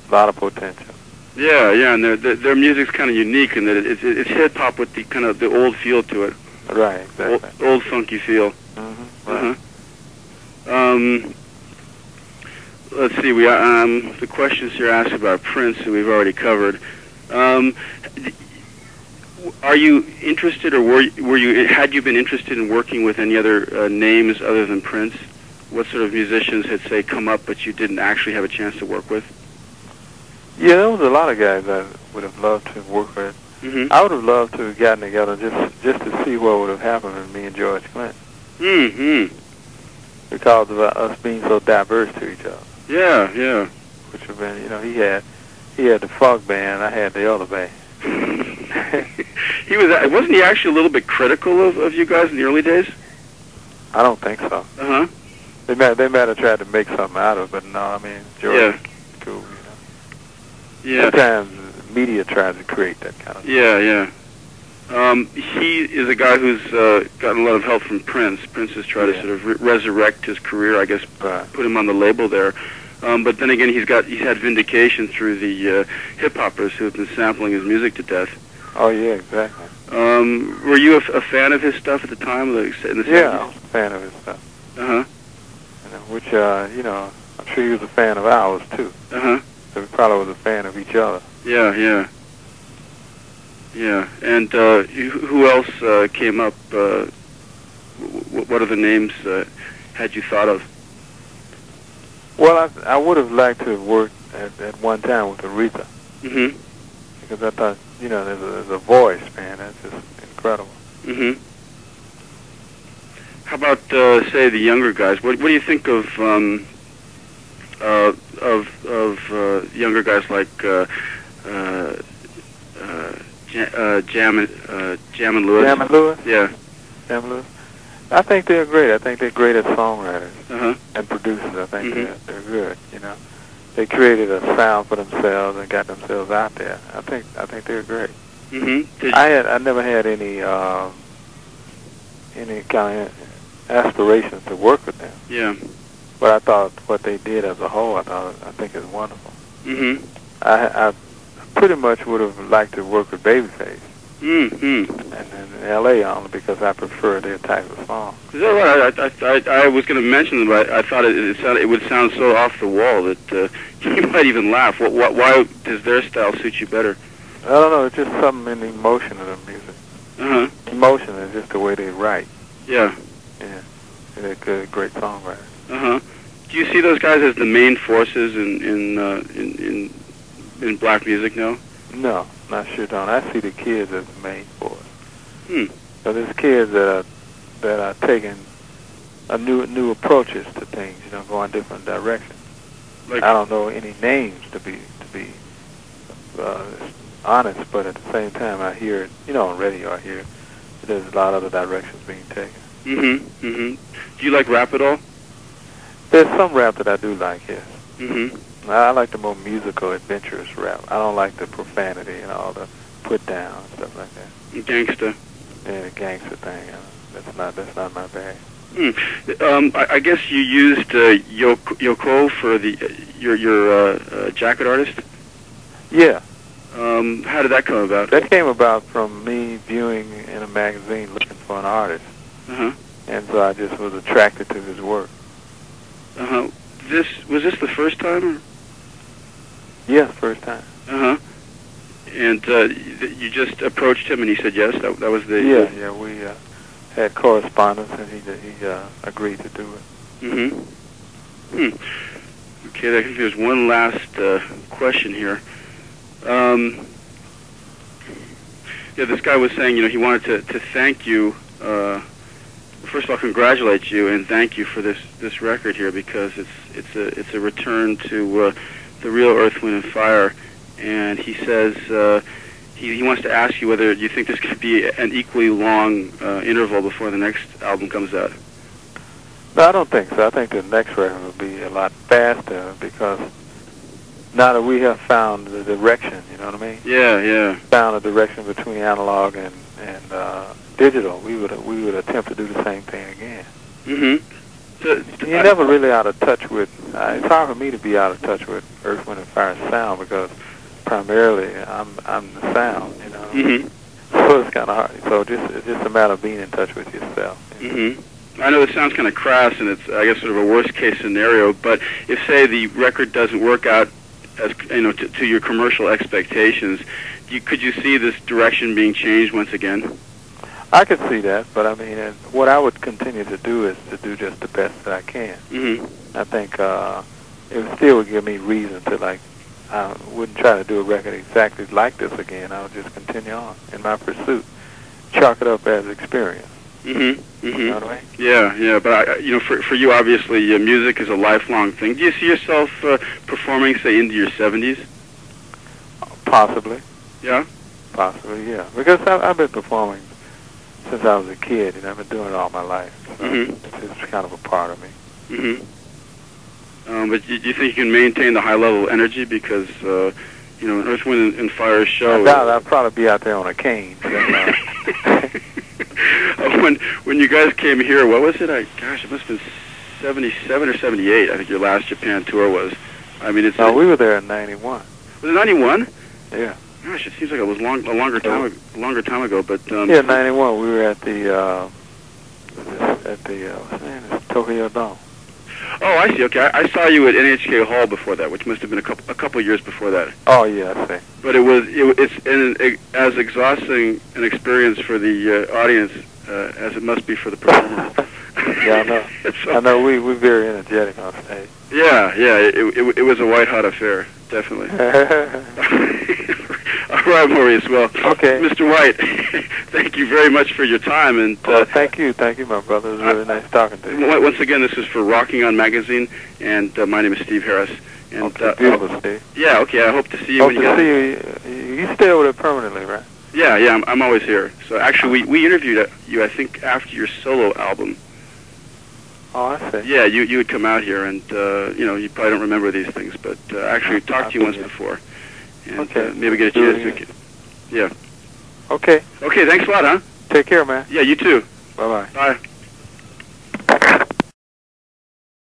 A lot of potential. Yeah, yeah, and their music's kind of unique in that it's hip hop with the kind of the old feel to it. Right, exactly. Old funky feel. Right. Let's see. The questions here asked about Prince, who we've already covered. Are you interested, or had you been interested in working with any other names other than Prince? What sort of musicians had, say, come up but you didn't actually have a chance to work with? Yeah, there was a lot of guys I would have loved to work with. I would have loved to have gotten together just to see what would have happened with me and George Clinton. Because of us being so diverse to each other. Yeah, yeah. Which would have been, you know, he had the funk band, I had the other band. Wasn't he actually a little bit critical of you guys in the early days? I don't think so. They might have tried to make something out of it, but no, I mean, George was cool, you know. Yeah. Sometimes media tries to create that kind of thing. Yeah, yeah. He is a guy who's gotten a lot of help from Prince. Prince has tried to sort of resurrect his career, I guess, put him on the label there. But then again, he's had vindication through the hip-hoppers who have been sampling his music to death. Oh, yeah, exactly. Were you a fan of his stuff at the time? In the 70s? Yeah, I was a fan of his stuff. Which, you know, I'm sure he was a fan of ours, too. So we probably was a fan of each other. Yeah, yeah. Yeah, and who else came up? What other names had you thought of? Well, I would have liked to have worked at one time with Aretha. Because I thought, you know, there's a voice, man, that's just incredible. How about, say, the younger guys? What do you think of younger guys like Jam and Lewis? Jam and Lewis? Yeah. Jam and Lewis? I think they're great. I think they're great as songwriters and producers. I think they're good, you know. They created a sound for themselves and got themselves out there. I think they're great. I never had any kind of aspirations to work with them. Yeah. But I thought what they did as a whole, I think is wonderful. I pretty much would have liked to work with Babyface. And in L.A. only because I prefer their type of song. Is that right? I was going to mention them, but I thought it would sound so off the wall that you might even laugh. Why does their style suit you better? I don't know. It's just something in the emotion of the music. Emotion is just the way they write. Yeah. Yeah. They're good, great songwriters. Do you see those guys as the main forces in black music now? No, I sure don't. I see the kids as the main force. So there's kids that are taking new approaches to things, you know, going different directions. Like, I don't know any names to be honest, but at the same time, I hear it, you know, on radio. I hear there's a lot of other directions being taken. Do you like rap at all? There's some rap that I do like, yes. I like the more musical, adventurous rap. I don't like the profanity and all the put down and stuff like that. Gangsta. Yeah, the gangster thing. That's not my bag. I guess you used Yoko for your jacket artist. Yeah. How did that come about? That came about from me viewing in a magazine looking for an artist. And so I just was attracted to his work. Was this the first time? Or? Yes, first time. And you just approached him and he said yes? That was the... Yeah, we had correspondence and he agreed to do it. Okay, I think there's one last question here. Yeah, this guy was saying, you know, he wanted to thank you, first of all, congratulate you and thank you for this record here, because it's a return to the real Earth, Wind, and Fire. And he says he wants to ask you whether you think this could be an equally long interval before the next album comes out. No, I don't think so. I think the next record will be a lot faster because now that we have found the direction, you know what I mean? Yeah. Found a direction between analog and digital. We would attempt to do the same thing again. You're never really out of touch with. It's hard for me to be out of touch with Earth, Wind, and Fire sound because primarily I'm the sound, you know. Mm-hmm. So it's kind of hard. So it's just a matter of being in touch with yourself. You know? Mm-hmm. I know it sounds kind of crass, and it's, I guess, sort of a worst-case scenario. But if, say, the record doesn't work out as to your commercial expectations, could you see this direction being changed once again? I could see that, but I mean, what I would continue to do is to do just the best that I can. Mm-hmm. I think it still would give me reason to, like, I wouldn't try to do a record exactly like this again. I would just continue on in my pursuit, chalk it up as experience. Mm-hmm. Mm-hmm. You know what I mean? Yeah. But for you, obviously, music is a lifelong thing. Do you see yourself performing, say, into your 70s? Possibly. Yeah. Possibly, yeah. Because I've been performing since I was a kid, and I've been doing it all my life. So it's kind of a part of me. Mm-hmm. But do you think you can maintain the high level of energy? Because an Earth, Wind, and Fire show. I doubt I'll probably be out there on a cane. When you guys came here, what was it? It must have been 77 or 78. I think your last Japan tour was. I mean, No, we were there in '91. Was it 91? Yeah. Gosh, it seems like it was a longer time ago. But yeah, '91. We were at the what's the name? It's Tokyo Dome. Oh, I see. Okay, I saw you at NHK Hall before that, which must have been a couple years before that. Oh yeah, I see. But it's as exhausting an experience for the audience as it must be for the performers. Yeah, I know. So, I know. We're very energetic on stage. Yeah. It was a white-hot affair, definitely. All right, Maurice. Well, okay. Mr. White, thank you very much for your time. And thank you, my brother. It was really nice talking to you. Once again, this is for Rocking On Magazine, and my name is Steve Harris. And, okay, beautiful, Steve. Yeah, okay. I hope to see you. Hope to see you. You stay over there permanently, right? Yeah. I'm always here. So actually, we interviewed you, I think, after your solo album. Oh, I see. Yeah, you would come out here, and you probably don't remember these things, but actually we talked to you once before, and okay. Maybe get a chance to. Yeah. Okay. Okay. Thanks a lot, huh? Take care, man. Yeah, you too. Bye-bye. Bye.